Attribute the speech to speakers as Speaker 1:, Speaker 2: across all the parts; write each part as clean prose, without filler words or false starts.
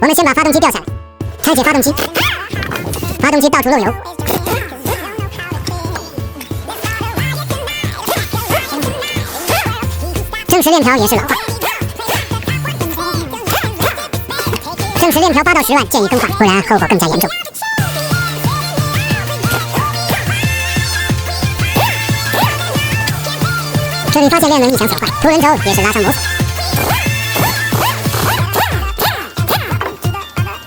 Speaker 1: 我们先把发动机吊下来，拆解发动机，发动机到处漏油。正时链条也是老化，正时链条8到10万建议更换，不然后果更加严重。这里发现链轮异常损坏，凸轮轴也是拉伤磨损。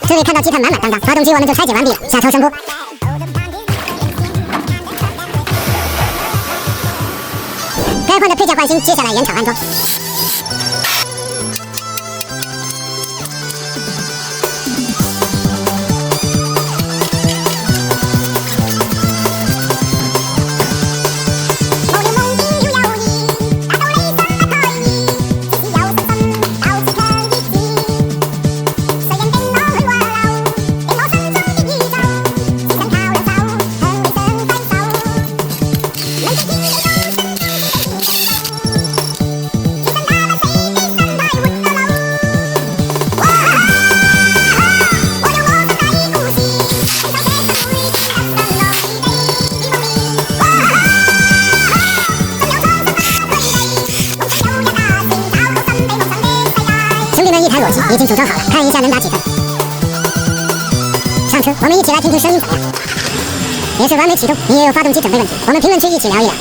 Speaker 1: 这里看到积碳满满当当，发动机我们就拆解完毕了，下抽声波。该换的配件换新，接下来原厂安装。一台裸机已经组装好了，看一下能打几分。上车，我们一起来听听声音怎么样。也是完美启动，你也有发动机准备问题，我们评论区一起聊一聊。